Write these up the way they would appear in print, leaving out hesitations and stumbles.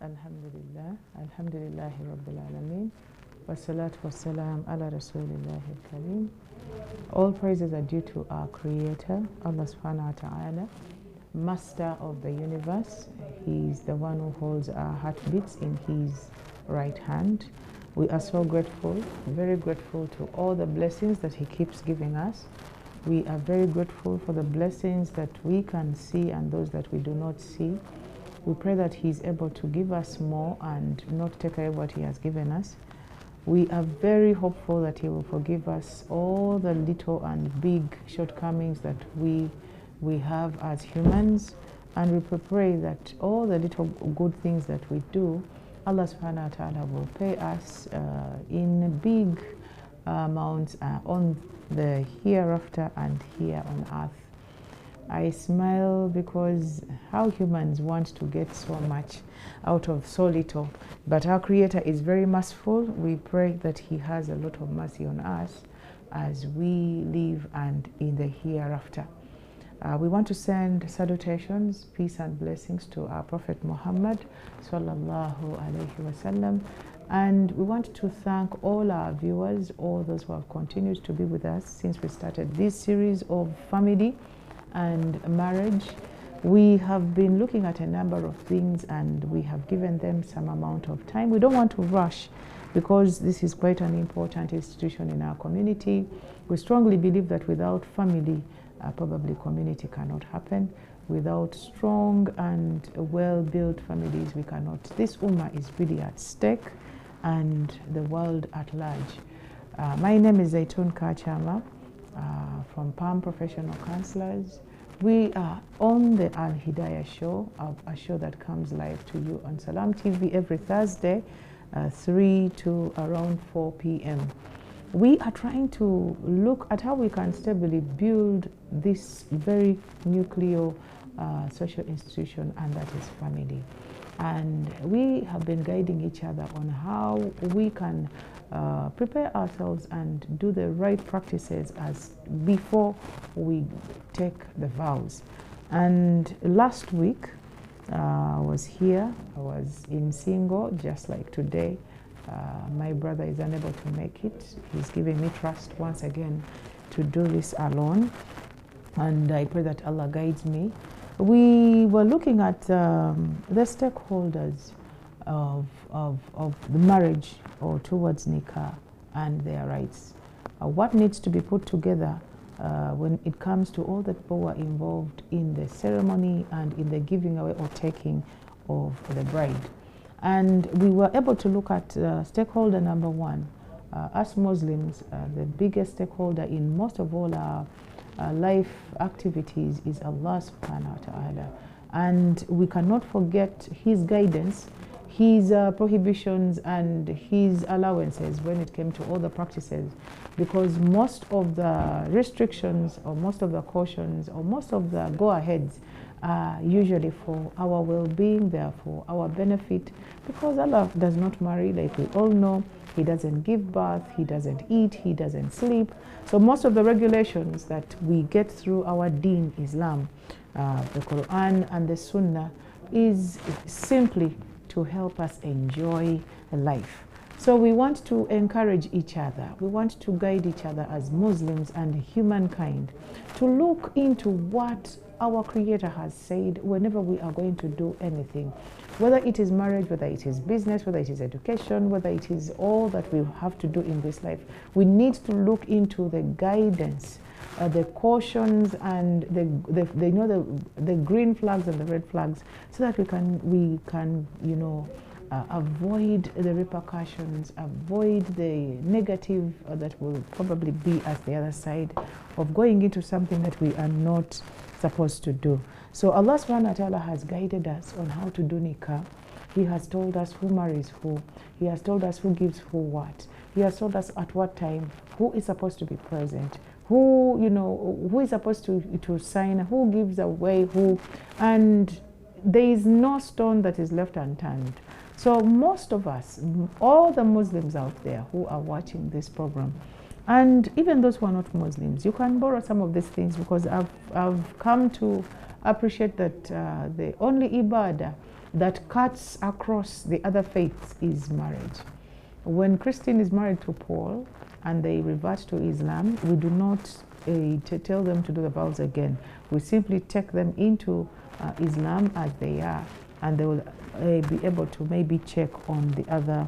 Alhamdulillah, Alhamdulillahi Rabbil Alameen, wassalatu wassalam ala Rasulillahi al-Kareem. All praises are due to our Creator, Allah subhanahu wa ta'ala, Master of the universe. He's the one who holds our heartbeats in His right hand. We are so grateful, very grateful to all the blessings that He keeps giving us. We are very grateful for the blessings that we can see and those that we do not see. We pray that He is able to give us more and not take away what He has given us. We are very hopeful that He will forgive us all the little and big shortcomings that we have as humans. And we pray that all the little good things that we do, Allah subhanahu wa ta'ala will pay us in big amounts on the hereafter and here on earth. I smile because how humans want to get so much out of so little, but our Creator is very merciful. We pray that He has a lot of mercy on us as we live and in the hereafter. We want to send salutations, peace and blessings to our Prophet Muhammad sallallahu alaihi wasallam, and we want to thank all our viewers, all those who have continued to be with us since we started this series of family and marriage. We have been looking at a number of things and we have given them some amount of time. We don't want to rush because this is quite an important institution in our community. We strongly believe that without family, probably community cannot happen. Without strong and well-built families, we cannot. This ummah is really at stake and the world at large. My name is Zaitun Kakyama. From Palm Professional Counselors. We are on the Al Hidayah show, a show that comes live to you on Salam TV every Thursday, 3 to around 4 p.m. We are trying to look at how we can stably build this very nuclear social institution, and that is family. And we have been guiding each other on how we can prepare ourselves and do the right practices as before we take the vows. And last week I was here, I was in Singo, just like today. My brother is unable to make it. He's giving me trust once again to do this alone, and I pray that Allah guides me. We were looking at the stakeholders of the marriage or towards Nikkah and their rights. What needs to be put together when it comes to all the people involved in the ceremony and in the giving away or taking of the bride. And we were able to look at stakeholder number one. Us Muslims, the biggest stakeholder in most of all our life activities is Allah subhanahu wa ta'ala. And we cannot forget His guidance, His prohibitions and His allowances when it came to all the practices, because most of the restrictions or most of the cautions or most of the go-aheads are usually for our well-being, therefore our benefit, because Allah does not marry, like we all know. He doesn't give birth, He doesn't eat, He doesn't sleep. So most of the regulations that we get through our deen, Islam, the Quran and the Sunnah, is simply to help us enjoy life. So we want to encourage each other. We want to guide each other as Muslims and humankind to look into what our Creator has said whenever we are going to do anything. Whether it is marriage, whether it is business, whether it is education, whether it is all that we have to do in this life, we need to look into the guidance, the cautions and the green flags and the red flags, so that we can avoid the repercussions, avoid the negative that will probably be at the other side of going into something that we are not supposed to do. So Allah subhanahu wa ta'ala has guided us on how to do Nikkah. He has told us who marries who. He has told us who gives who what. He has told us at what time, who is supposed to be present, who is supposed to sign, who gives away who, and there is no stone that is left unturned. So most of us, all the Muslims out there who are watching this program, and even those who are not Muslims, you can borrow some of these things, because I've come to appreciate that the only ibadah that cuts across the other faiths is marriage. When Christian is married to Paul and they revert to Islam, we do not tell them to do the vows again. We simply take them into Islam as they are, and they will be able to maybe check on the other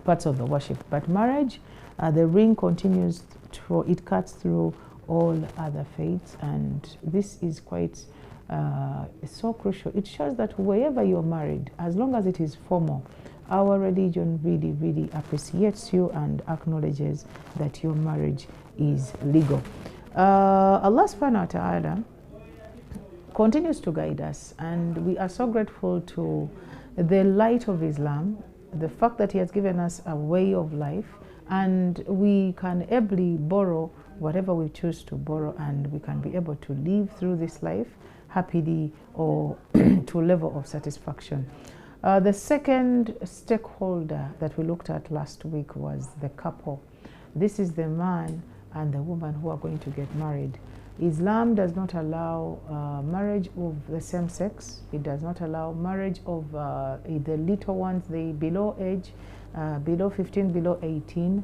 parts of the worship. But marriage, the ring continues, it cuts through all other faiths, and this is quite so crucial. It shows that wherever you're married, as long as it is formal, our religion really, really appreciates you and acknowledges that your marriage is legal. Allah subhanahu wa ta'ala continues to guide us, and we are so grateful to the light of Islam, the fact that He has given us a way of life, and we can ably borrow whatever we choose to borrow, and we can be able to live through this life happily or to a level of satisfaction. The second stakeholder that we looked at last week was the couple. This is the man and the woman who are going to get married. Islam does not allow marriage of the same sex. It does not allow marriage of the little ones, the below age, below 15, below 18,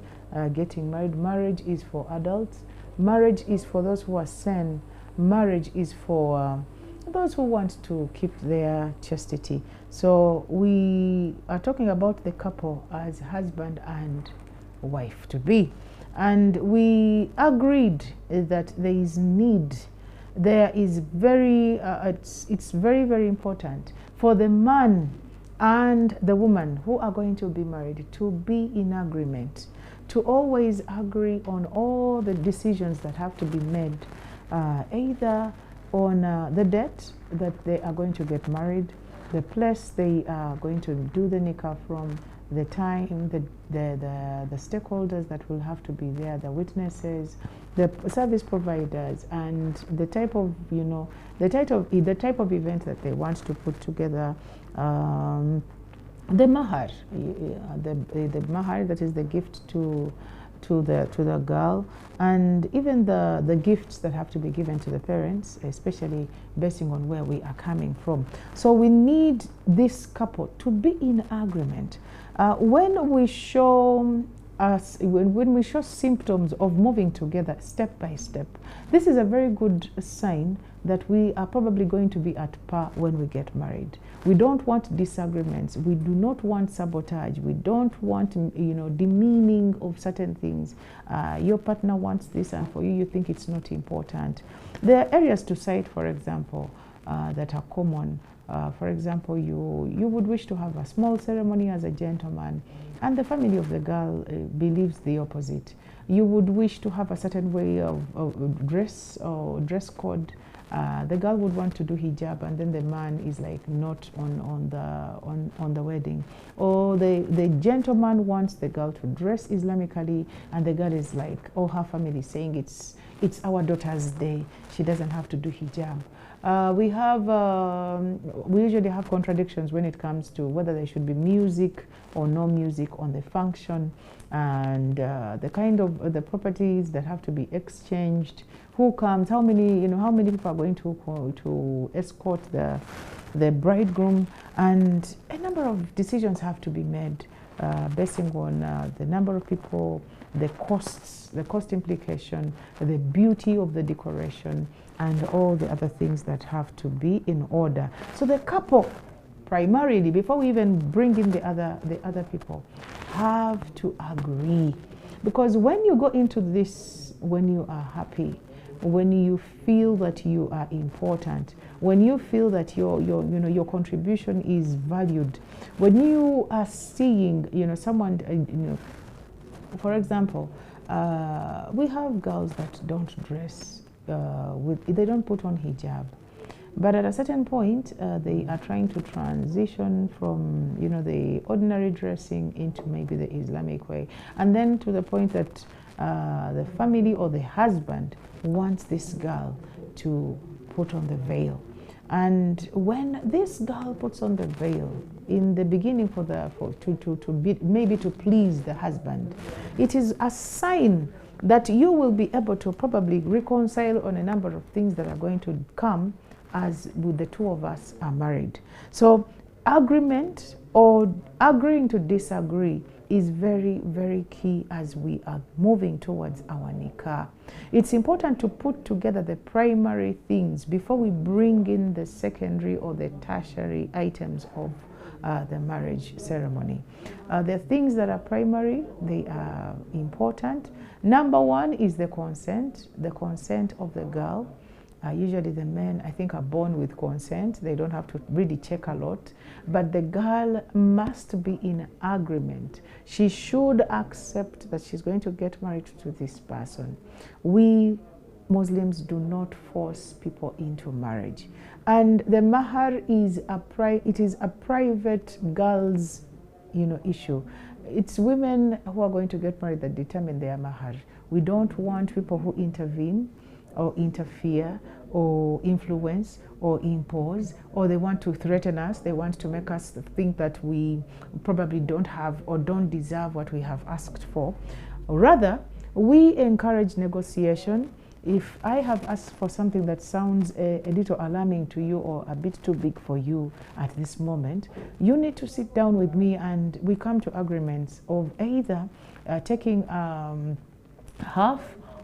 getting married. Marriage is for adults. Marriage is for those who are sane. Marriage is for those who want to keep their chastity. So we are talking about the couple as husband and wife to be. And we agreed that there is need. There is it's very, very important for the man and the woman who are going to be married to be in agreement, to always agree on all the decisions that have to be made, either on the date that they are going to get married, the place they are going to do the Nikkah from, the time, the stakeholders that will have to be there, the witnesses, the service providers, and the type of, the type of event that they want to put together. The mahar, the mahar, that is the gift to the girl, and even the gifts that have to be given to the parents, especially basing on where we are coming from. So we need this couple to be in agreement. When we show symptoms of moving together step by step, this is a very good sign that we are probably going to be at par when we get married. We don't want disagreements. We do not want sabotage. We don't want, demeaning of certain things. Your partner wants this, and for you, you think it's not important. There are areas to cite, for example, that are common. For example, you would wish to have a small ceremony as a gentleman, and the family of the girl believes the opposite. You would wish to have a certain way of dress or dress code. The girl would want to do hijab, and then the man is like not on the wedding. Or the gentleman wants the girl to dress Islamically, and the girl is like, or her family is saying it's our daughter's day, she doesn't have to do hijab. We usually have contradictions when it comes to whether there should be music or no music on the function, and the kind of the properties that have to be exchanged, who comes, how many people are going to escort the bridegroom, and a number of decisions have to be made basing on the number of people, the costs, the cost implication, the beauty of the decoration, and all the other things that have to be in order. So the couple, primarily, before we even bring in the other people, have to agree. Because when you go into this, when you are happy, when you feel that you are important, when you feel that your contribution is valued, when you are seeing someone, for example, we have girls that don't dress they don't put on hijab, but at a certain point they are trying to transition from the ordinary dressing into maybe the Islamic way, and then to the point that the family or the husband wants this girl to put on the veil. And when this girl puts on the veil in the beginning maybe to please the husband, it is a sign that you will be able to probably reconcile on a number of things that are going to come as with the two of us are married. So agreement or agreeing to disagree is very, very key as we are moving towards our Nikkah. It's important to put together the primary things before we bring in the secondary or the tertiary items of the marriage ceremony. The things that are primary, they are important. Number one is the consent of the girl. Usually the men, I think, are born with consent. They don't have to really check a lot. But the girl must be in agreement. She should accept that she's going to get married to this person. We Muslims do not force people into marriage. And the mahar is a private girl's, issue. It's women who are going to get married that determine their mahar. We don't want people who intervene or interfere or influence or impose, or they want to threaten us. They want to make us think that we probably don't have or don't deserve what we have asked for. Rather, we encourage negotiation. If I have asked for something that sounds a little alarming to you or a bit too big for you at this moment, you need to sit down with me and we come to agreements of either taking half,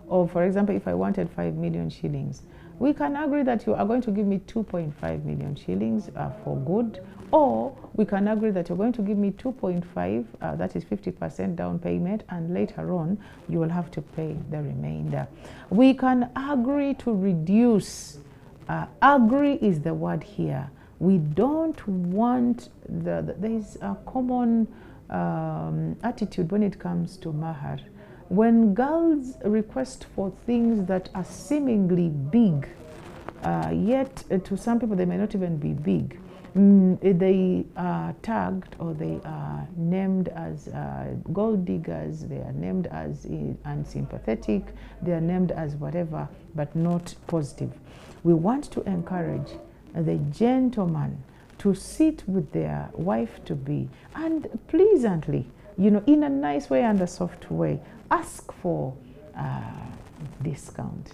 or for example, if I wanted 5 million shillings, we can agree that you are going to give me 2.5 million shillings for good, or we can agree that you're going to give me 2.5, that is 50% down payment, and later on you will have to pay the remainder. We can agree to reduce. Agree is the word here. We don't want there is a common attitude when it comes to mahar. When girls request for things that are seemingly big, yet to some people they may not even be big, they are tagged or they are named as gold diggers, they are named as unsympathetic, they are named as whatever, but not positive. We want to encourage the gentleman to sit with their wife-to-be and pleasantly, in a nice way and a soft way, ask for discount.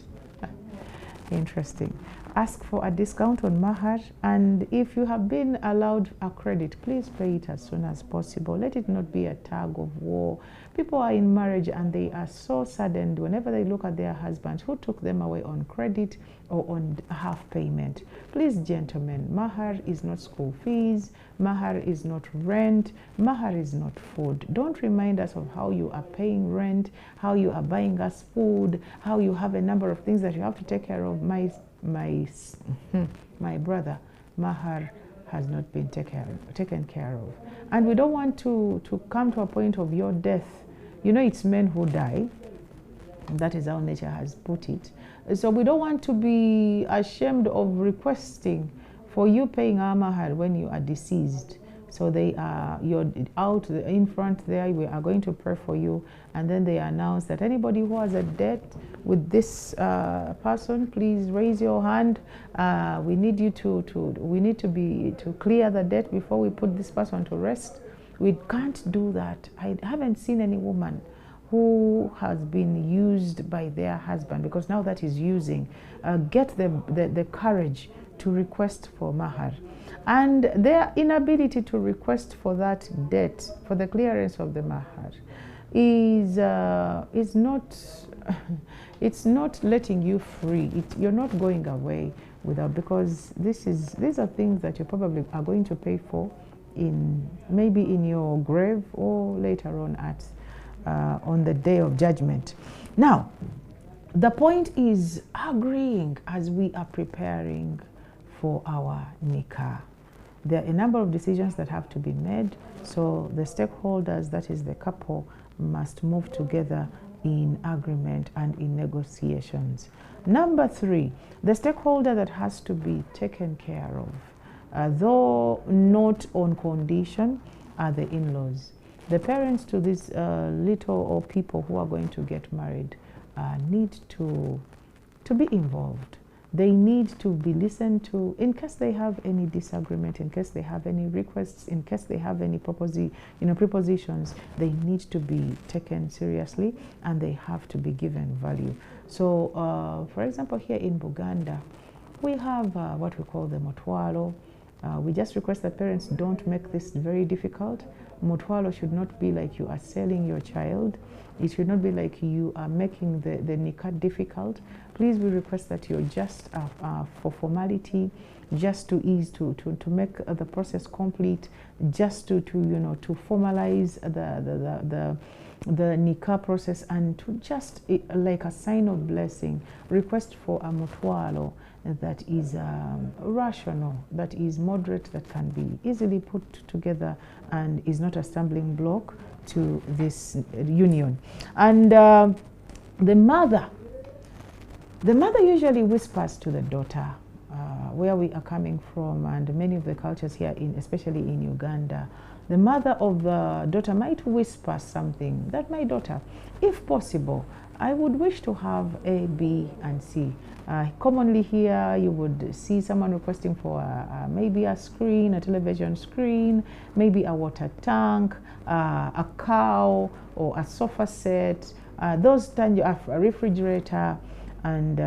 Interesting. Ask for a discount on mahar, and if you have been allowed a credit, please pay it as soon as possible. Let it not be a tug of war. People are in marriage and they are so saddened whenever they look at their husbands who took them away on credit or on half payment. Please, gentlemen, mahar is not school fees, mahar is not rent, mahar is not food. Don't remind us of how you are paying rent, how you are buying us food, how you have a number of things that you have to take care of. My brother, mahar has not been taken care of. And we don't want to come to a point of your death. It's men who die. That is how nature has put it. So we don't want to be ashamed of requesting for you paying our mahar when you are deceased. So you're out in front there, we are going to pray for you, and then they announce that anybody who has a debt with this person, please raise your hand. We need you to clear the debt before we put this person to rest. We can't do that. I haven't seen any woman who has been used by their husband, because now that is using, get the courage to request for mahar. And their inability to request for that debt, for the clearance of the mahar, is not, it's not letting you free. You're not going away without, because these are things that you probably are going to pay for maybe in your grave or later on on the day of judgment. Now, the point is agreeing as we are preparing for our Nikkah. There are a number of decisions that have to be made, so the stakeholders, that is the couple, must move together in agreement and in negotiations. Number 3, the stakeholder that has to be taken care of, though not on condition, are the in-laws. The parents to these little or people who are going to get married need to be involved. They need to be listened to in case they have any disagreement, in case they have any requests, in case they have any prepositions. They need to be taken seriously and they have to be given value. So, for example, here in Buganda, we have what we call the motwalo. We just request that parents don't make this very difficult. Mutwalo should not be like you are selling your child. It should not be like you are making the Nikkah difficult. Please, we request that you're just for formality, just to ease, to make the process complete, just to formalize the Nikkah process, and to just like a sign of blessing, request for a mutwalo that is rational, that is moderate, that can be easily put together and is not a stumbling block to this union. And the mother usually whispers to the daughter, where we are coming from, and many of the cultures here, especially in Uganda, the mother of the daughter might whisper something that, my daughter, if possible, I would wish to have A, B, and C. Commonly here, you would see someone requesting for maybe a screen, a television screen, maybe a water tank, a cow, or a sofa set, those times you have a refrigerator, and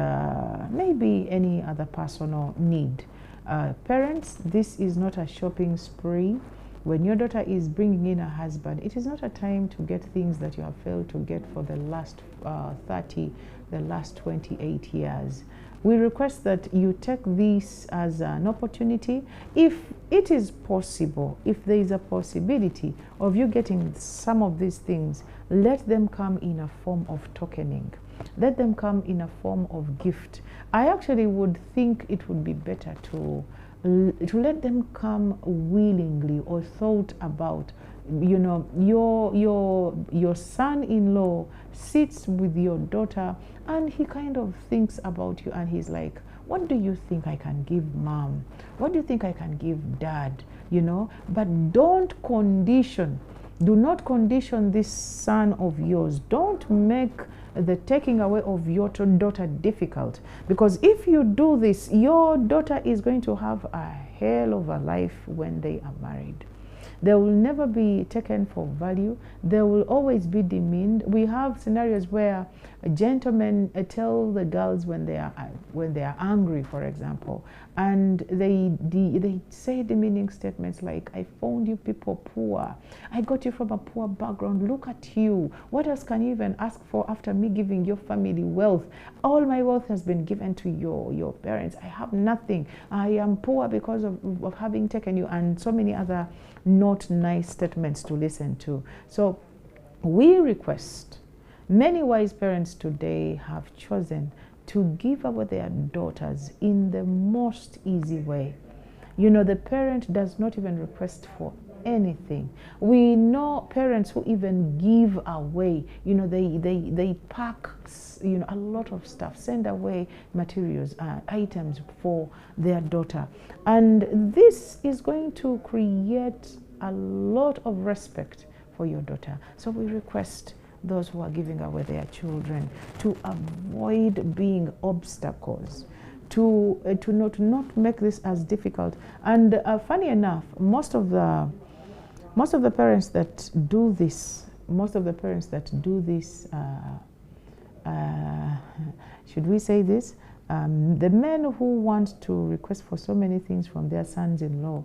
maybe any other personal need. Parents, this is not a shopping spree. When your daughter is bringing in a husband, it is not a time to get things that you have failed to get for the last 28 years. We request that you take this as an opportunity. If it is possible, if there is a possibility of you getting some of these things, let them come in a form of tokening. Let them come in a form of gift. I actually would think it would be better to let them come willingly or thought about. You know, your son-in-law sits with your daughter and he kind of thinks about you, and he's like, what do you think I can give mom? What do you think I can give dad? You know, but don't condition. Do not condition this son of yours. Don't make the taking away of your daughter difficult, because if you do this, your daughter is going to have a hell of a life when they are married. They will never be taken for value. They will always be demeaned. We have scenarios where gentlemen tell the girls when they are angry, for example, and they say demeaning statements like, I found you people poor. I got you from a poor background. Look at you. What else can you even ask for after me giving your family wealth? All my wealth has been given to your parents. I have nothing. I am poor because of having taken you, and so many other not nice statements to listen to. So we request, many wise parents today have chosen to give away their daughters in the most easy way. You know, the parent does not even request for anything. We know parents who even give away, you know, they pack, you know, a lot of stuff, send away materials, items for their daughter. And this is going to create a lot of respect for your daughter. So we request those who are giving away their children to avoid being obstacles, to not make this as difficult. And funny enough, most of the parents that do this, should we say this? The men who want to request for so many things from their sons-in-law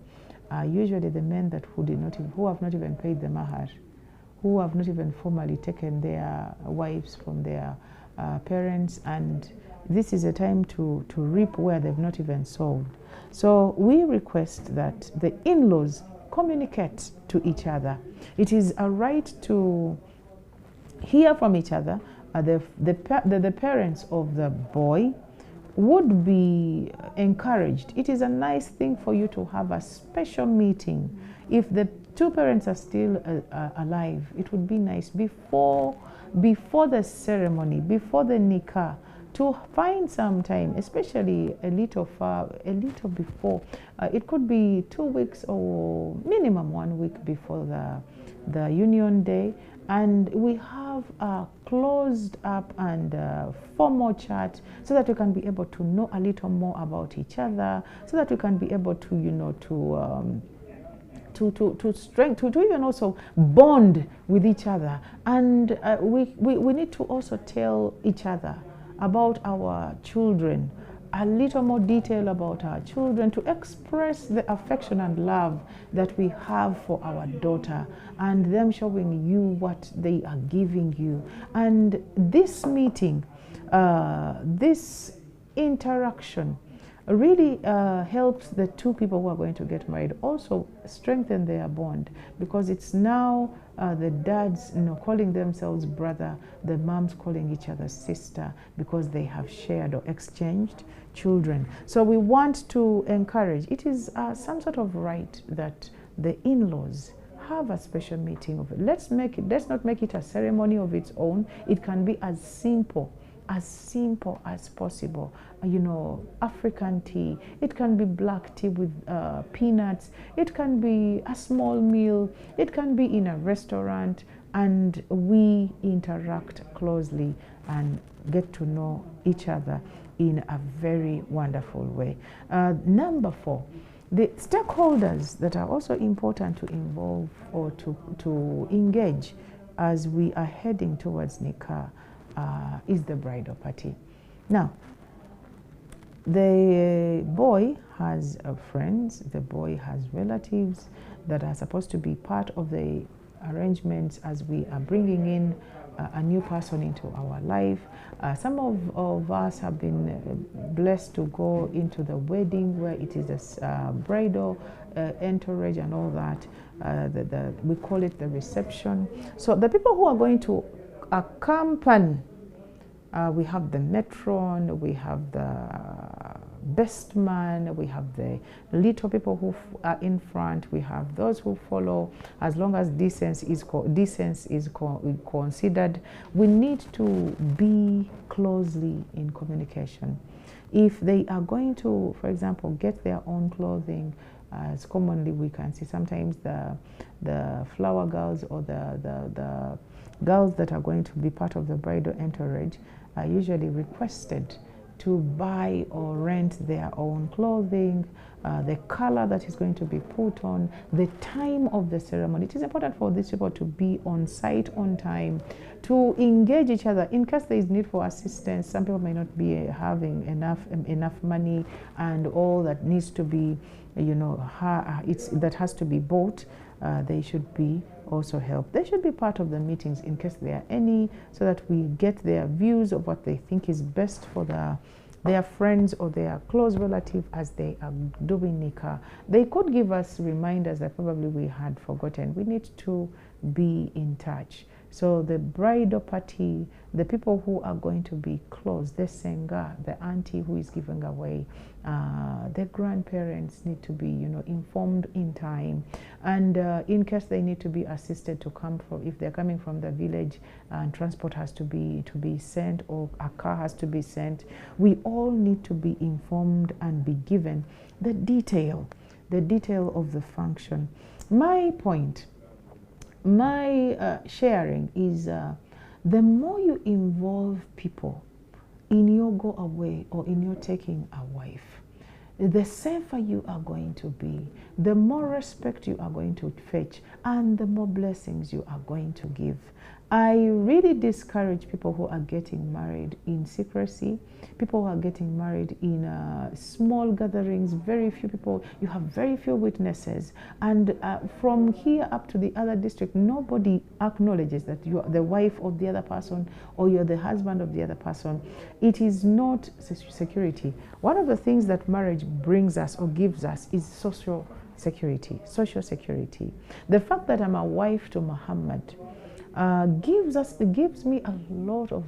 are usually the men who have not even paid the mahar, who have not even formally taken their wives from their parents, and this is a time to reap where they've not even sown. So we request that the in-laws communicate to each other. It is a right to hear from each other. The parents of the boy would be encouraged. It is a nice thing for you to have a special meeting. If the two parents are still alive, it would be nice before the ceremony, before the Nikkah, to find some time, especially a little before. It could be 2 weeks or minimum 1 week before the union day, and we have a closed up and formal chat so that we can be able to know a little more about each other, so that we can be able to, you know, to even also bond with each other. And we need to also tell each other about our children. a little more detail about our children, to express the affection and love that we have for our daughter, and them showing you what they are giving you. And this meeting, this interaction really helps the two people who are going to get married also strengthen their bond, because it's now the dads calling themselves brother, the moms calling each other sister, because they have shared or exchanged children. So we want to encourage, it is some sort of right that the in-laws have a special meeting of it. Let's not make it a ceremony of its own. It can be as simple as possible. African tea. It can be black tea with peanuts. It can be a small meal. It can be in a restaurant, and we interact closely and get to know each other in a very wonderful way. Number 4, the stakeholders that are also important to involve or to engage as we are heading towards Nikkah is the bridal party. Now, the boy has friends, the boy has relatives that are supposed to be part of the arrangements as we are bringing in a new person into our life. Some of us have been blessed to go into the wedding where it is a bridal entourage and all that. We call it the reception. So the people who are going to accompany, we have the matron, we have the best man, we have the little people who are in front, we have those who follow. As long as decency is considered, we need to be closely in communication. If they are going to, for example, get their own clothing, as commonly we can see sometimes the flower girls or the girls that are going to be part of the bridal entourage are usually requested to buy or rent their own clothing, the color that is going to be put on, the time of the ceremony. It is important for these people to be on site on time, to engage each other in case there is need for assistance. Some people may not be having enough money, and all that needs to be, that has to be bought. They should be also helped. They should be part of the meetings in case there are any, so that we get their views of what they think is best for their friends or their close relative as they are doing Nikkah. They could give us reminders that probably we had forgotten. We need to be in touch. So the bridal party, the people who are going to be close, the senga, the auntie who is giving away, the grandparents need to be, informed in time. And in case they need to be assisted to come from, if they're coming from the village and transport has to be sent, or a car has to be sent, we all need to be informed and be given the detail of the function. My point, my sharing is the more you involve people in your go away or in your taking a wife, the safer you are going to be, the more respect you are going to fetch, and the more blessings you are going to give. I really discourage people who are getting married in secrecy, people who are getting married in small gatherings, very few people, you have very few witnesses, and from here up to the other district, nobody acknowledges that you are the wife of the other person or you're the husband of the other person. It is not security. One of the things that marriage brings us or gives us is social security. The fact that I'm a wife to Muhammad gives me a lot of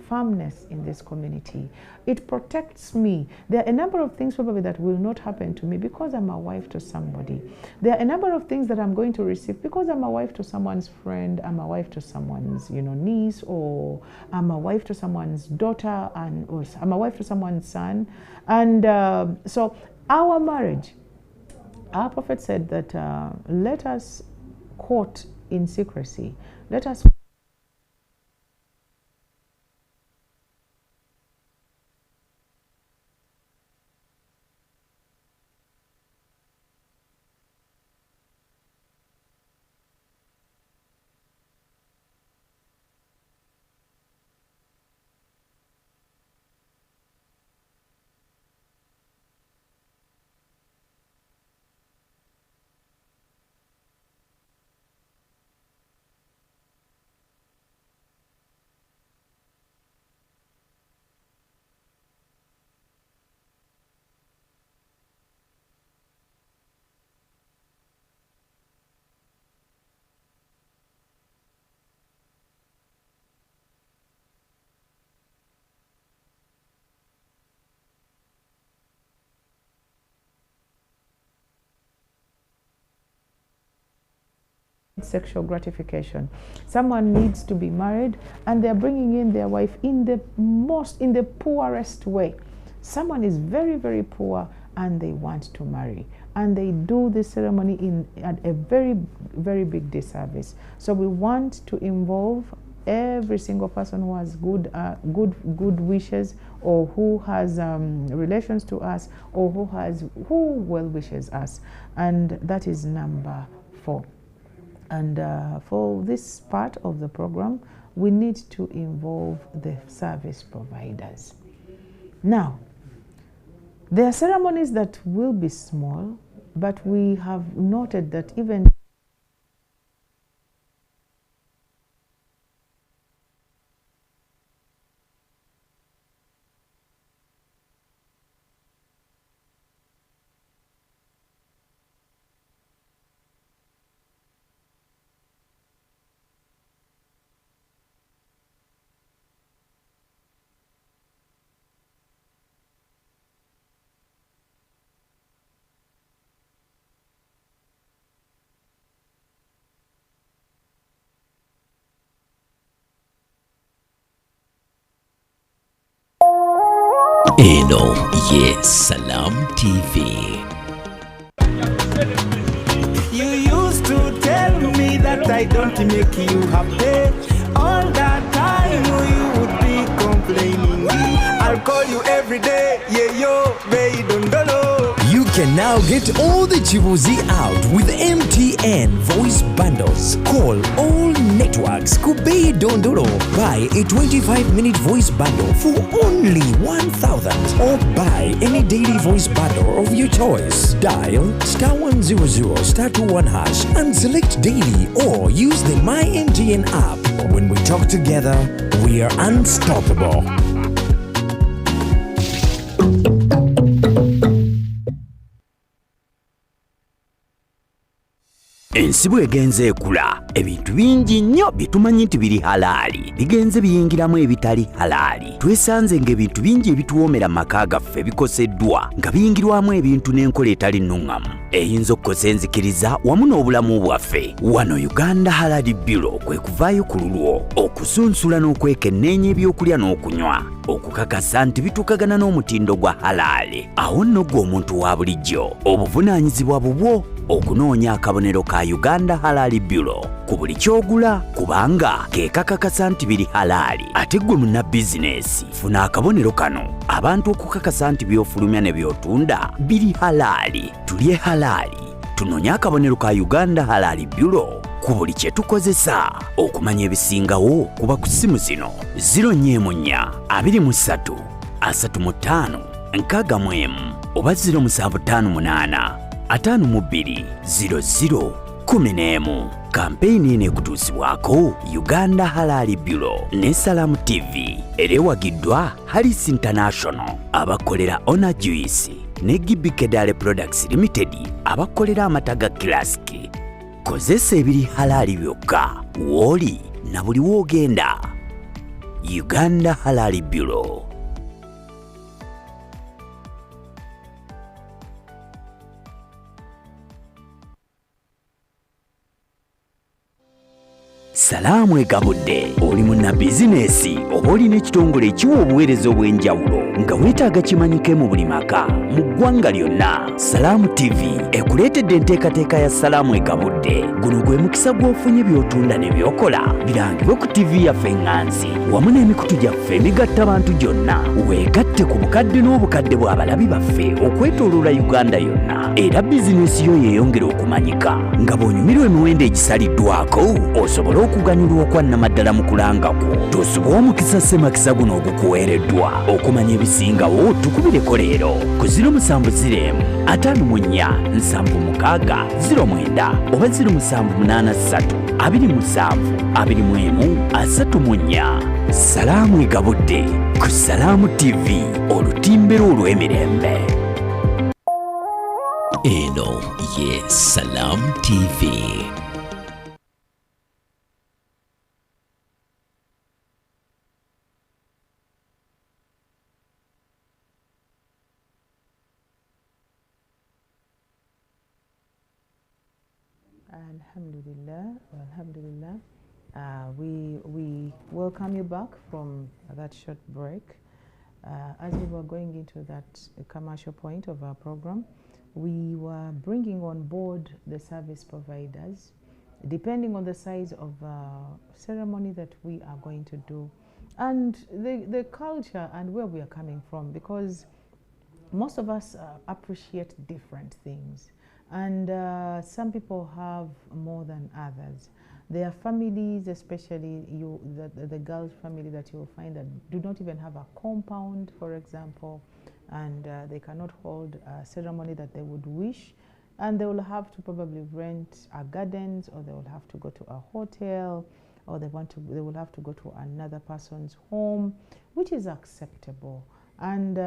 firmness in this community. It protects me. There are a number of things probably that will not happen to me because I'm a wife to somebody. There are a number of things that I'm going to receive because I'm a wife to someone's friend, I'm a wife to someone's niece, or I'm a wife to someone's daughter, or I'm a wife to someone's son. And so our marriage, our Prophet said that let us court in secrecy. Let us sexual gratification. Someone needs to be married and they're bringing in their wife in the poorest way. Someone is very, very poor and they want to marry, and they do this ceremony at a very, very big disservice. So we want to involve every single person who has good wishes, or who has relations to us, or who well wishes us, and that is number 4. And for this part of the program, we need to involve the service providers. Now, there are ceremonies that will be small, but we have noted that even eno ye Salam TV. You used to tell me that I don't make you happy. All that time you would be complaining. I'll call you every day, yeah yo, baby don't know. You can now get all the Chibuzi out with MTN voice bundles. Call all networks Kubei Dondoro. Buy a 25-minute voice bundle for only 1,000, or buy any daily voice bundle of your choice. Dial *100*21# and select daily, or use the My MTN app. When we talk together, we are unstoppable. Ensi bw'egenze ekula, ebintu bingi nnyo bitumanyi nti biri halaali bigenze biyingiramu ebitali halaali. Twesanze ng'ebintu bingi ebituwoomera maka gaffe bikoseddwa nga biyingirwamu ebintu n'enkola etali nnungamu eyinza okukosa enzikiriza wamu n'obulamu bwaffe. Wano Uganda Halal Bureau kwe kuvaayo ku lulwo okusunsula n'okwekenneenya ebyokulya n'okunywa, okukakasa nti bitukagana n'omutindo gwa halaali. Awo nno gwe omuntu wa bulijjo, obuvunaanyizibwa bubwo okunoonya akabonero ka Uganda Halal Bureau ku buli kyogula, kubanga keekakakasa nti biri halaali. Ate gwe munna bizinesi, funa akabonero kano, abantu okukakasa nti by'ofulumya ne by'otunda biri halaali. Tulye halaali, tunoonye akabonero ka Uganda Halal Bureau ku buli kye tukozesa. Okumanya ebisingawo kuba ku ssimu zino 084 23 35 61 oba 0758 520011. Kampeyini eno ekutuusibwako Uganda Halal Bureau ne Salam TV, era ewagiddwa Harris International abakolera Ona Juice ne Gibikedale Products Limited abakolera amata ga Classic. Kozesa ebiri halaali byokka w'oli na buli w'ogenda. Uganda Halal Bureau. Salaamu egabudde. Oli munna bizinesi oba olina ekitongole ekiwa obuweereza obw'enjawulo nga weetaaga kimanyike mu buli maka mu ggwanga lyonna. Salaamu TV ekuleetedde enteekateeka ya Salaamu egabudde. Guno gwe mukisa gw'ofunye by'otunda ne by'okola birangibwe ku TV yaffe eŋŋanzi wamu n'emikutu gyaffe emigatta abantu gyonna. Weegatte ku bukadde n'obukadde bw'abalabi baffe okwetooloola Uganda yonna, era bizinesi yo yeeyongera okumanyika nga bw'onyumirwa emiwendo egisaliddwako osobola okuganyulwa okwannamaddala mu kulanga kwo. Tosobwa omukisa ssemakisa guno ogukuweereddwa. Okumanya ebisingawo tukubireko leero ku 070 54 76 09 oba 0783 27 21 34. Salaamu egabudde ku Salaamu TV, olutimbero olw'emirembe. Eno ye Salam TV. Alhamdulillah, Alhamdulillah. We welcome you back from that short break. As we were going into that commercial point of our program, we were bringing on board the service providers, depending on the size of ceremony that we are going to do, and the culture and where we are coming from, because most of us appreciate different things. And some people have more than others. There are families, especially the girl's family, that you'll find that do not even have a compound, for example, and they cannot hold a ceremony that they would wish, and they will have to probably rent a gardens, or they will have to go to a hotel, or they will have to go to another person's home, which is acceptable. And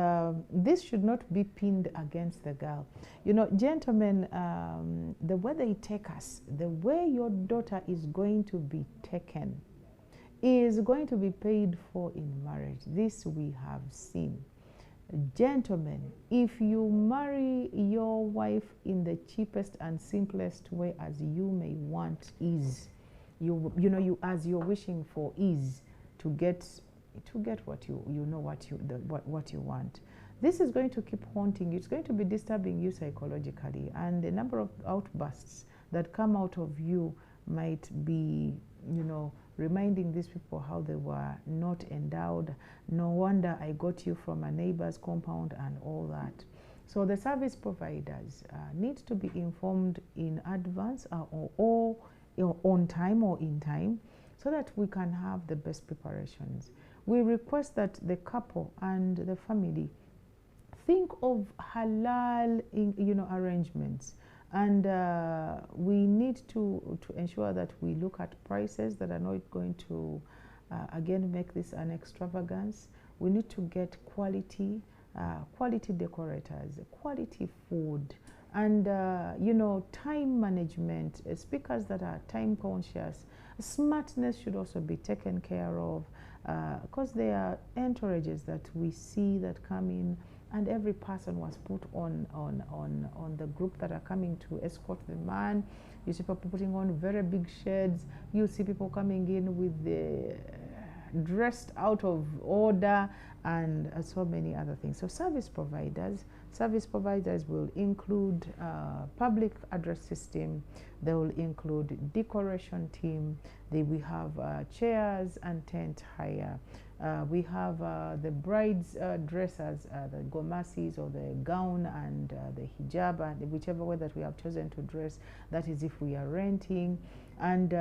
this should not be pinned against the girl. You know, gentlemen, the way they take us, the way your daughter is going to be taken, is going to be paid for in marriage. This we have seen. Gentlemen, if you marry your wife in the cheapest and simplest way as you may want, is, you as you're wishing for, is to get what what you want. This is going to keep haunting you. It's going to be disturbing you psychologically, and the number of outbursts that come out of you might be, reminding these people how they were not endowed. No wonder I got you from a neighbor's compound and all that. So the service providers need to be informed in advance or on time or in time, so that we can have the best preparations. We request that the couple and the family think of halal, arrangements, and we need to ensure that we look at prices that are not going to, again, make this an extravagance. We need to get quality decorators, quality food, and time management, speakers that are time conscious. Smartness should also be taken care of, because there are entourages that we see that come in, and every person was put on the group that are coming to escort the man. You see people putting on very big shades. You see people coming in with the dressed out of order, and so many other things. So service providers will include public address system. They will include decoration team. We have chairs and tent hire. We have the bride's dressers, the gomasis or the gown and the hijab, and whichever way that we have chosen to dress. That is if we are renting. And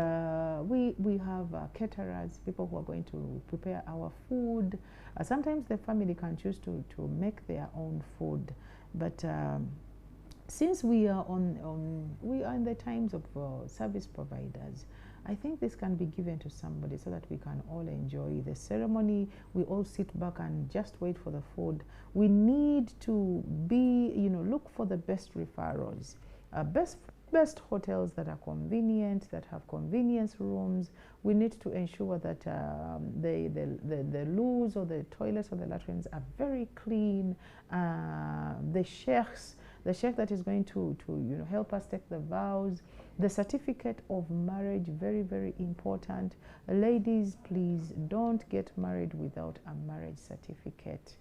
we have caterers, people who are going to prepare our food. Sometimes the family can choose to make their own food, but since we are in the times of service providers, I think this can be given to somebody so that we can all enjoy the ceremony. We all sit back and just wait for the food. We need to be, look for the best referrals, best hotels that are convenient, that have convenience rooms. We need to ensure that the loos or the toilets or the latrines are very clean. The sheikh that is going to help us take the vows, the certificate of marriage, very, very important. Ladies, please don't get married without a marriage certificate.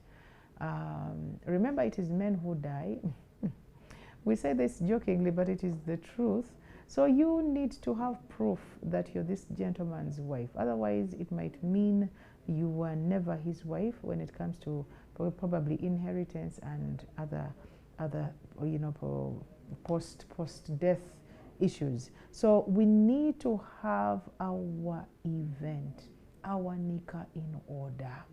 Remember, it is men who die. We say this jokingly, but it is the truth. So you need to have proof that you're this gentleman's wife. Otherwise, it might mean you were never his wife when it comes to probably inheritance and other post-death issues. So we need to have our event, our Nikkah, in order.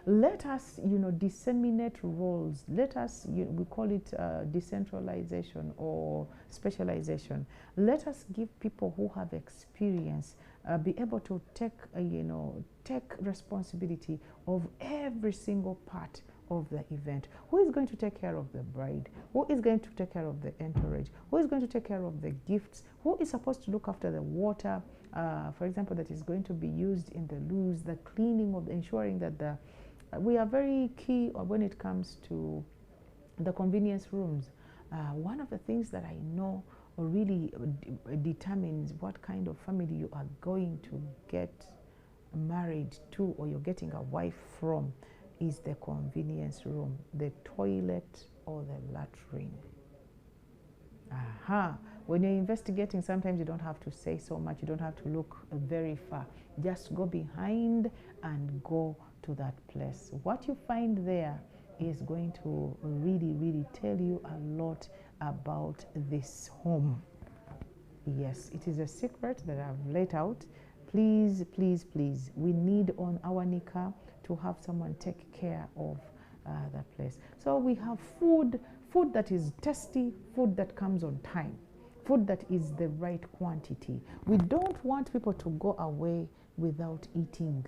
Let us, disseminate roles. Let us, we call it decentralization or specialization. Let us give people who have experience be able to take responsibility of every single part of the event. Who is going to take care of the bride? Who is going to take care of the entourage? Who is going to take care of the gifts? Who is supposed to look after the water, for example, that is going to be used in the loos, the cleaning of, ensuring that we are very key when it comes to the convenience rooms. One of the things that I know really determines what kind of family you are going to get married to, or you're getting a wife from, is the convenience room, the toilet or the latrine. When you're investigating, sometimes you don't have to say so much, you don't have to look very far. Just go behind and go to that place. What you find there is going to really, really tell you a lot about this home. Yes, it is a secret that I've let out. Please, please, please, we need on our Nikkah to have someone take care of that place. So we have food that is tasty, food that comes on time, food that is the right quantity. We don't want people to go away without eating.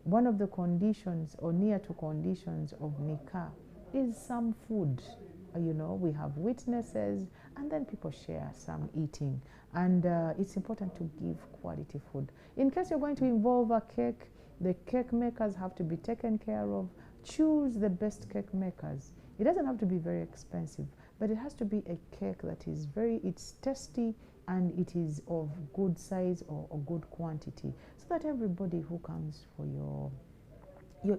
One of the conditions, or near to conditions, of Nikkah is some food. You know, we have witnesses, and then people share some eating. And it's important to give quality food. In case you're going to involve a cake, the cake makers have to be taken care of. Choose the best cake makers. It doesn't have to be very expensive, but it has to be a cake that is it's tasty, and it is of good size or good quantity, so that everybody who comes for your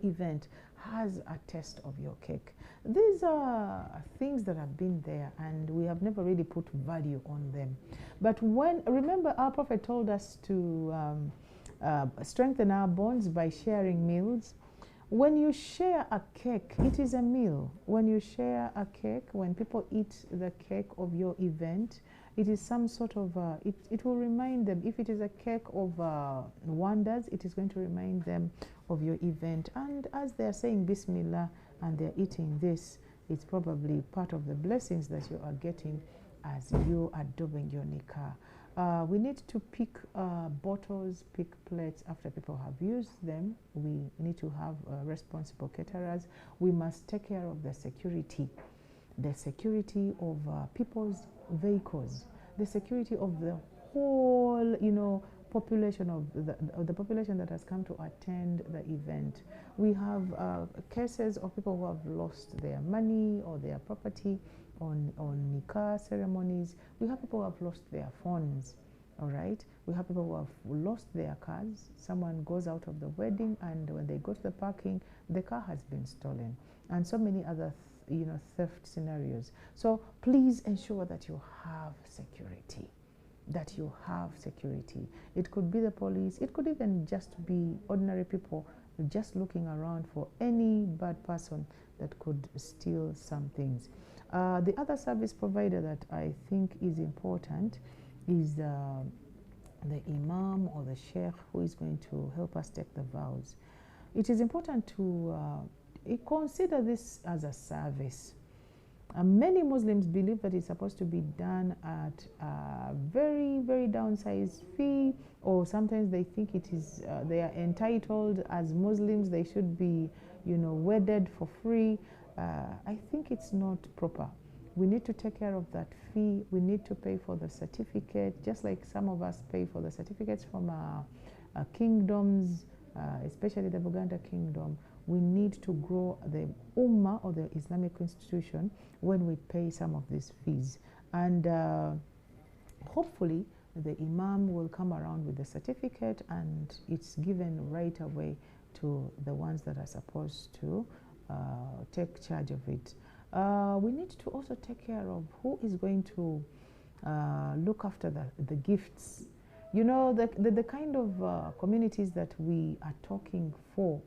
event has a taste of your cake. These are things that have been there, and we have never really put value on them. But remember, our Prophet told us to strengthen our bonds by sharing meals. When you share a cake, it is a meal. When you share a cake, when people eat the cake of your event, it is some sort of, it will remind them. If it is a cake of wonders, it is going to remind them of your event. And as they are saying Bismillah and they're eating this, it's probably part of the blessings that you are getting as you are doing your Nikkah. We need to pick bottles, pick plates after people have used them. We need to have responsible caterers. We must take care of the security of people's vehicles, the security of the whole, population of the population that has come to attend the event. We have cases of people who have lost their money or their property on Nikkah ceremonies. We have people who have lost their phones, all right? We have people who have lost their cars. Someone goes out of the wedding, and when they go to the parking, the car has been stolen, and so many other theft scenarios. So please ensure that you have security, It could be the police, it could even just be ordinary people just looking around for any bad person that could steal some things. The other service provider that I think is important is the imam or the sheikh who is going to help us take the vows. It is important to consider this as a service. Many Muslims believe that it's supposed to be done at a very, very downsized fee, or sometimes they think it is they are entitled as Muslims, they should be wedded for free. I think it's not proper. We need to take care of that fee. We need to pay for the certificate, just like some of us pay for the certificates from our kingdoms, especially the Buganda kingdom. We need to grow the Ummah or the Islamic institution when we pay some of these fees. And hopefully the imam will come around with the certificate, and it's given right away to the ones that are supposed to take charge of it. We need to also take care of who is going to look after the gifts. The kind of communities that we are talking for,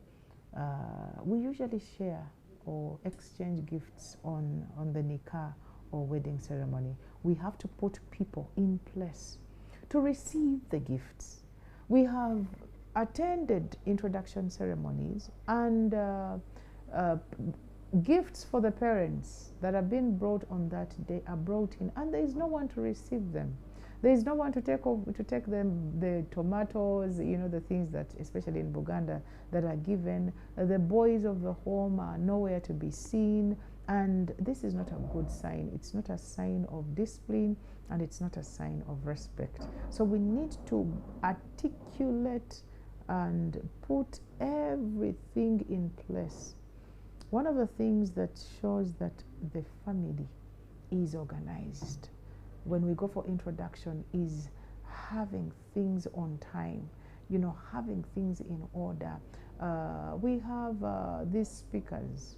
we usually share or exchange gifts on the Nikkah or wedding ceremony. We have to put people in place to receive the gifts. We have attended introduction ceremonies, and gifts for the parents that have been brought on that day are brought in, and there is no one to receive them. There is no one to take them, the tomatoes, the things that, especially in Buganda, that are given. The boys of the home are nowhere to be seen, and this is not a good sign. It's not a sign of discipline, and it's not a sign of respect. So we need to articulate and put everything in place. One of the things that shows that the family is organized, when we go for introduction is having things on time, having things in order. We have these speakers,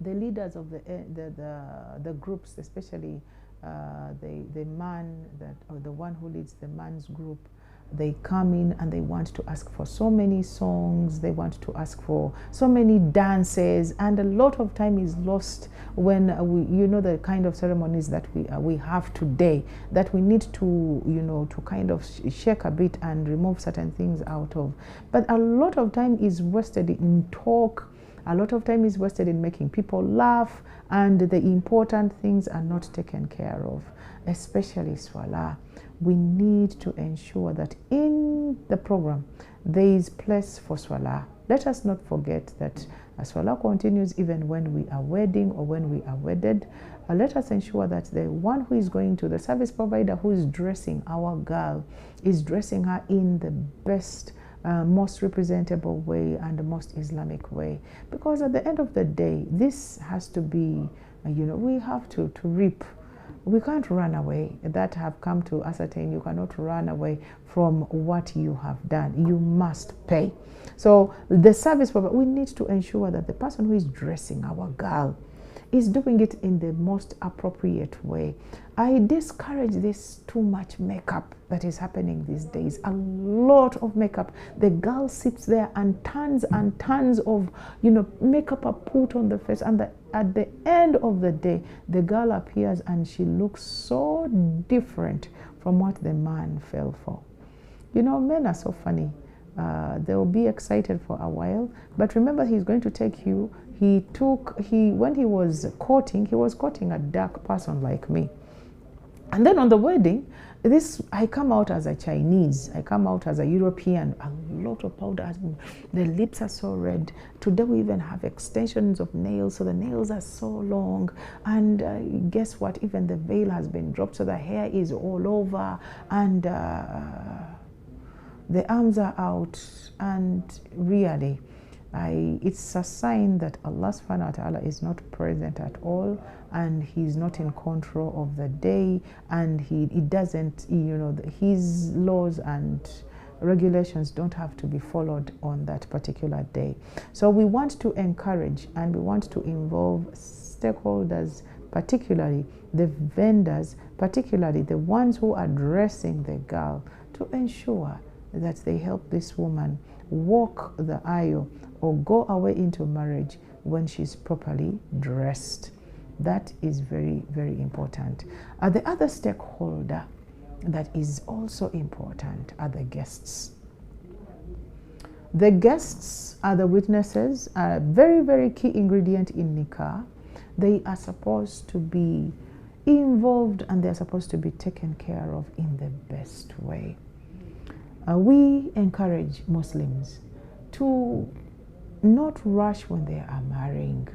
the leaders of the groups, especially the man or the one who leads the man's group. They come in and they want to ask for so many songs, they want to ask for so many dances, and a lot of time is lost when the kind of ceremonies that we have today, that we need to to kind of shake a bit and remove certain things out of. But a lot of time is wasted in talk, a lot of time is wasted in making people laugh, and the important things are not taken care of, especially swala. We need to ensure that in the program there is place for swala. Let us not forget that swala continues even when we are wedding or when we are wedded. Let us ensure that the one who is going to, the service provider who is dressing our girl, is dressing her in the best, most representable way and the most Islamic way. Because at the end of the day, this has to be, we have to reap. We can't run away. That have come to ascertain, you cannot run away from what you have done. You must pay. So the service provider, we need to ensure that the person who is dressing our girl is doing it in the most appropriate way. I discourage this too much makeup that is happening these days. A lot of makeup. The girl sits there and tons of makeup are put on the face, and at the end of the day, the girl appears and she looks so different from what the man fell for. Men are so funny. They'll be excited for a while, but remember, he's going to take you. When he was courting a dark person like me. And then on the wedding, I come out as a Chinese, I come out as a European, a lot of powder, the lips are so red. Today we even have extensions of nails, so the nails are so long. And guess what? Even the veil has been dropped, so the hair is all over, and the arms are out. And really, it's a sign that Allah subhanahu wa ta'ala is not present at all, and he's not in control of the day, and it doesn't, his laws and regulations don't have to be followed on that particular day. So we want to encourage and we want to involve stakeholders, particularly the vendors, particularly the ones who are dressing the girl, to ensure that they help this woman walk the aisle or go away into marriage when she's properly dressed. That is very, very important. The other stakeholder that is also important are the guests. The guests are the witnesses, are a very, very key ingredient in Nikkah. They are supposed to be involved and they're supposed to be taken care of in the best way. We encourage Muslims to not rush when they are marrying.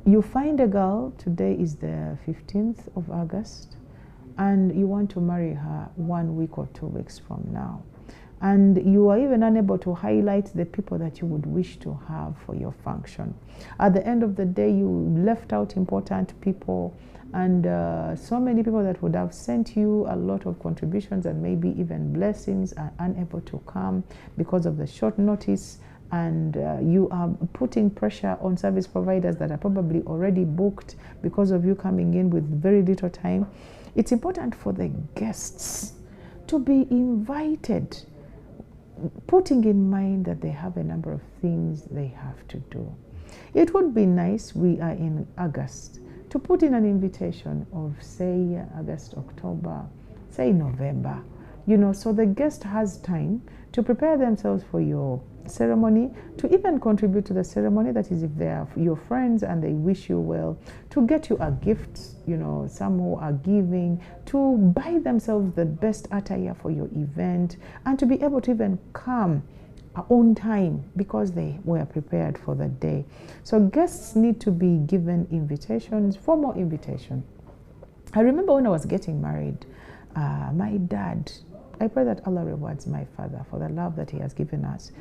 You find a girl, today is the 15th of August, and you want to marry her 1 week or 2 weeks from now. And you are even unable to highlight the people that you would wish to have for your function. At the end of the day, you left out important people, and so many people that would have sent you a lot of contributions and maybe even blessings are unable to come because of the short notice. And you are putting pressure on service providers that are probably already booked because of you coming in with very little time. It's important for the guests to be invited, putting in mind that they have a number of things they have to do. It would be nice, we are in August, to put in an invitation of, say, August, October, say November, so the guest has time to prepare themselves for your ceremony, to even contribute to the ceremony. That is, if they are your friends and they wish you well, to get you a gift, some who are giving, to buy themselves the best attire for your event, and to be able to even come on time because they were prepared for the day. So guests need to be given invitations, formal invitation. I remember when I was getting married, my dad, I pray that Allah rewards my father for the love that he has given us.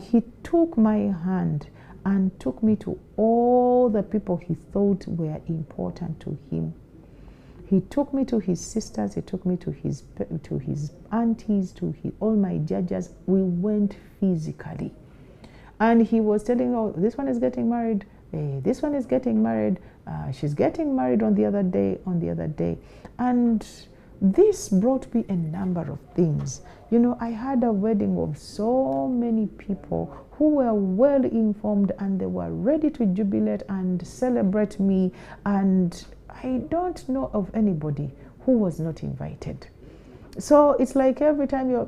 He took my hand and took me to all the people he thought were important to him. He took me to his sisters, he took me to his aunties, to all my judges. We went physically. And he was telling, oh, this one is getting married, this one is getting married, she's getting married on the other day. And this brought me a number of things. You know, I had a wedding of so many people who were well informed, and they were ready to jubilate and celebrate me. And I don't know of anybody who was not invited. So it's like every time you're,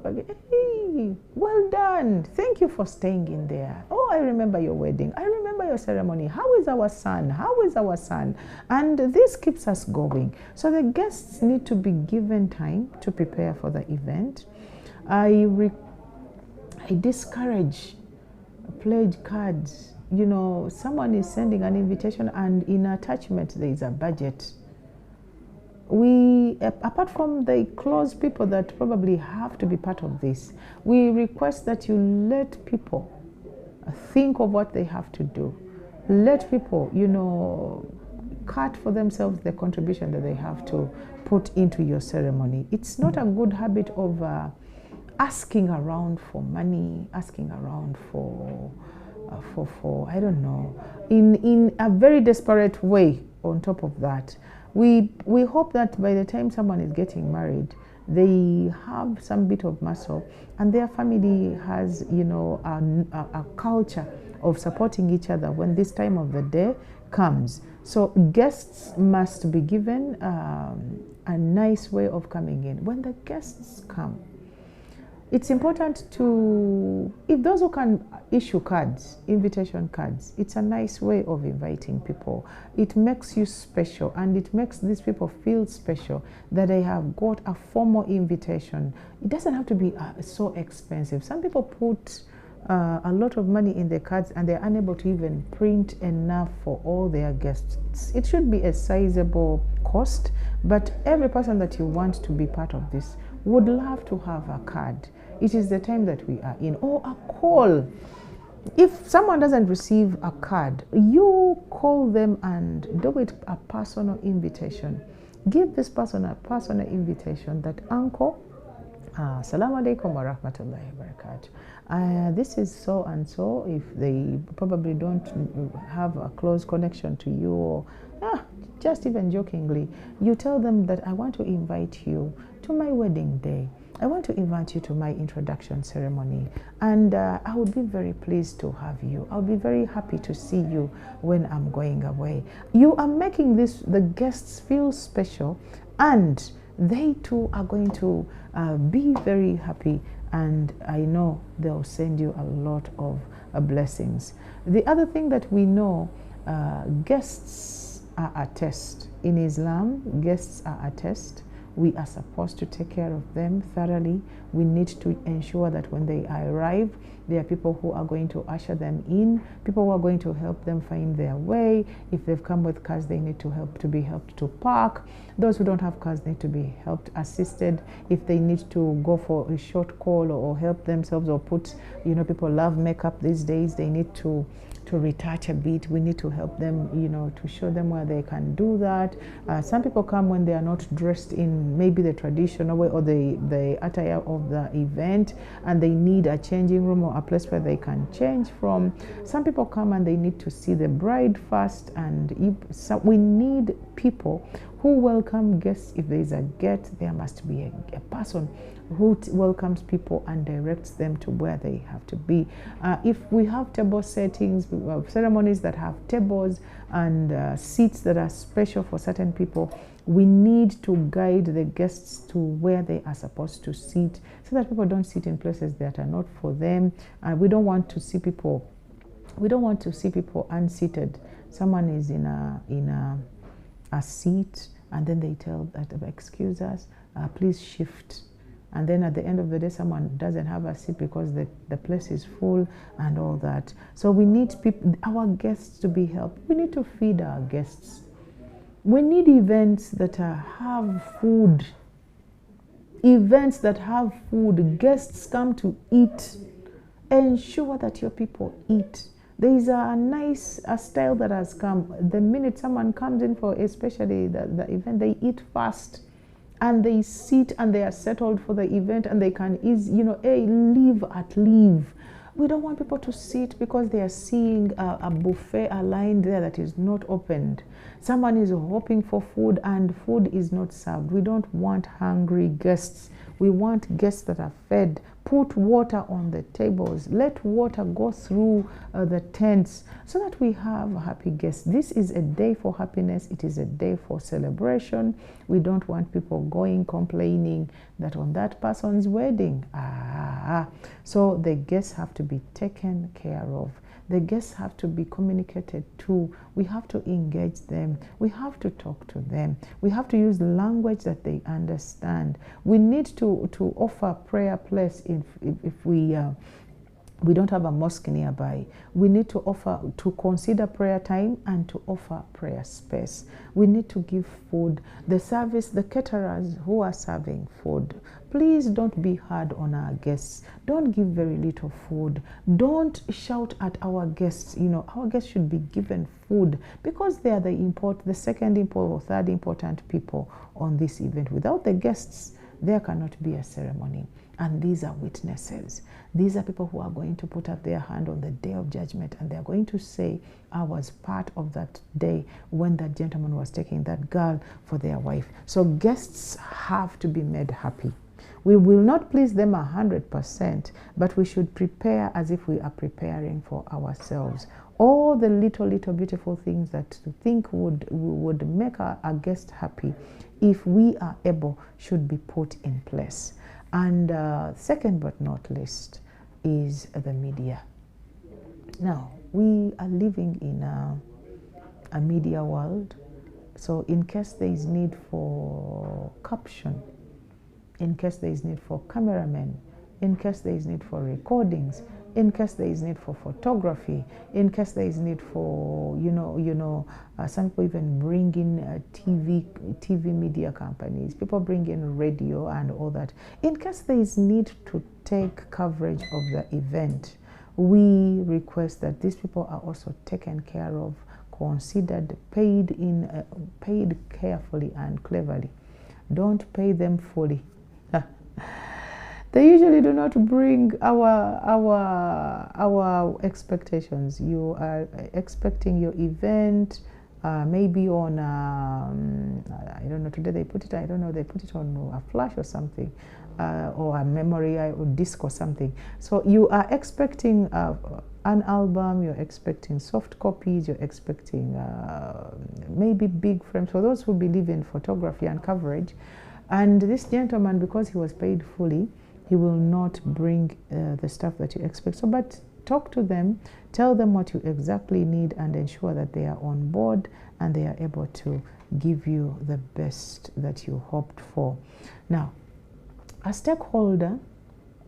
hey, well done. Thank you for staying in there. Oh, I remember your wedding. I remember your ceremony. How is our son? How is our son? And this keeps us going. So the guests need to be given time to prepare for the event. I discourage pledge cards. You know, someone is sending an invitation and in attachment there is a budget. We, apart from the close people that probably have to be part of this, we request that you let people think of what they have to do. Let people, you know, cut for themselves the contribution that they have to put into your ceremony. It's not a good habit of asking around for money, asking around for I don't know, in a very desperate way. On top of that, we hope that by the time someone is getting married, they have some bit of muscle, and their family has, you know, a culture of supporting each other when this time of the day comes. So guests must be given a nice way of coming in. When the guests come, it's important to, if those who can issue cards, invitation cards, it's a nice way of inviting people. It makes you special, and it makes these people feel special that they have got a formal invitation. It doesn't have to be so expensive. Some people put a lot of money in their cards and they're unable to even print enough for all their guests. It should be a sizable cost, but every person that you want to be part of this would love to have a card. It is the time that we are in, or a call. If someone doesn't receive a card, you call them and do it a personal invitation. Give this person a personal invitation that, uncle, Assalamu alaikum wa rahmatullahi wa barakatuh. This is so and so. If they probably don't have a close connection to you, or just even jokingly, you tell them that I want to invite you to my wedding day. I want to invite you to my introduction ceremony, and I would be very pleased to have you. I'll be very happy to see you when I'm going away. You are making the guests feel special, and they too are going to be very happy, and I know they'll send you a lot of blessings. The other thing that we know, guests are a test. In Islam, guests are a test. We are supposed to take care of them thoroughly. We need to ensure that when they arrive, there are people who are going to usher them in, people who are going to help them find their way. If they've come with cars, they need to be helped to park. Those who don't have cars need to be helped, assisted. If they need to go for a short call or help themselves, or put, you know, people love makeup these days, they need to retouch a bit. We need to help them, you know, to show them where they can do that. Some people come when they are not dressed in maybe the traditional way or the attire of the event, and they need a changing room or a place where they can change from. Some people come and they need to see the bride first, and we need people who welcome guests. If there is a get, there must be a person who welcomes people and directs them to where they have to be. If we have table settings, we have ceremonies that have tables and seats that are special for certain people, we need to guide the guests to where they are supposed to sit, so that people don't sit in places that are not for them. We don't want to see people unseated. Someone is in a seat, and then they tell that, excuse us, please shift. And then at the end of the day, someone doesn't have a seat because the place is full and all that. So we need our guests to be helped. We need to feed our guests. We need events that have food. Events that have food. Guests come to eat. Ensure that your people eat. There is a nice style that has come. The minute someone comes in for especially the event, they eat fast and they sit and they are settled for the event and they can leave at leave. We don't want people to sit because they are seeing a buffet aligned there that is not opened. Someone is hoping for food and food is not served. We don't want hungry guests. We want guests that are fed. Put water on the tables. Let water go through the tents so that we have happy guests. This is a day for happiness. It is a day for celebration. We don't want people going complaining that on that person's wedding. So the guests have to be taken care of. The guests have to be communicated to. We have to engage them. We have to talk to them. We have to use language that they understand. We need to offer prayer place if we don't have a mosque nearby. We need to consider prayer time and to offer prayer space. We need to give food. The caterers who are serving food, please don't be hard on our guests. Don't give very little food. Don't shout at our guests. Our guests should be given food because they are the second important or third important people on this event. Without the guests, there cannot be a ceremony. And these are witnesses. These are people who are going to put up their hand on the day of judgment and they're going to say, I was part of that day when that gentleman was taking that girl for their wife. So guests have to be made happy. We will not please them 100%, but we should prepare as if we are preparing for ourselves. All the little beautiful things that we think would make our guest happy, if we are able, should be put in place. And second but not least is the media. Now, we are living in a media world, so in case there is need for caption, in case there is need for cameramen, in case there is need for recordings, in case there is need for photography, in case there is need for, some people even bring in TV media companies, people bring in radio and all that. In case there is need to take coverage of the event, we request that these people are also taken care of, considered, paid carefully and cleverly. Don't pay them fully. They usually do not bring our expectations. You are expecting your event maybe on I don't know, today they put it, I don't know, they put it on a flash or something, or a memory or disk or something. So you are expecting an album, you're expecting soft copies, you're expecting maybe big frames for those who believe in photography and coverage. And this gentleman, because he was paid fully, he will not bring the stuff that you expect. So, but talk to them, tell them what you exactly need, and ensure that they are on board and they are able to give you the best that you hoped for. Now, a stakeholder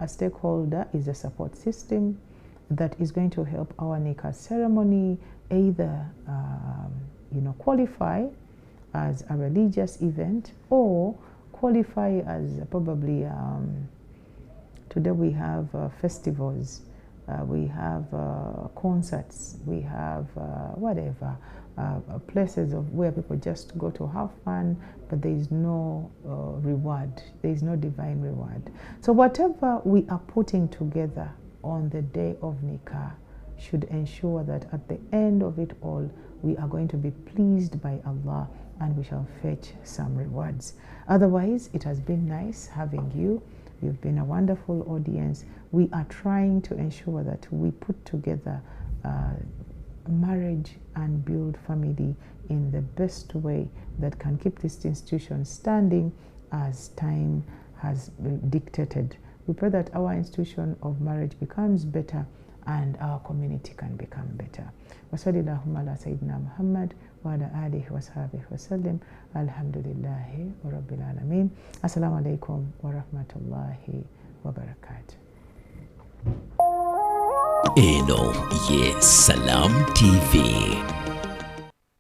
is a support system that is going to help our Nikkah ceremony either qualify as a religious event or qualify as probably today we have festivals, we have concerts, we have places where people just go to have fun, but there is no reward, there is no divine reward. So whatever we are putting together on the day of Nikkah should ensure that at the end of it all, we are going to be pleased by Allah and we shall fetch some rewards. Otherwise, it has been nice having you. You've been a wonderful audience. We are trying to ensure that we put together marriage and build family in the best way that can keep this institution standing as time has dictated. We pray that our institution of marriage becomes better and our community can become better. Wa sallallahu ala sayyidina Muhammad wa ala alihi wa sahbihi wa sallim. Alhamdulillahi wa rabbil alameen. Assalamu alaikum wa rahmatullahi wa barakatuh. Eno ye Salam TV.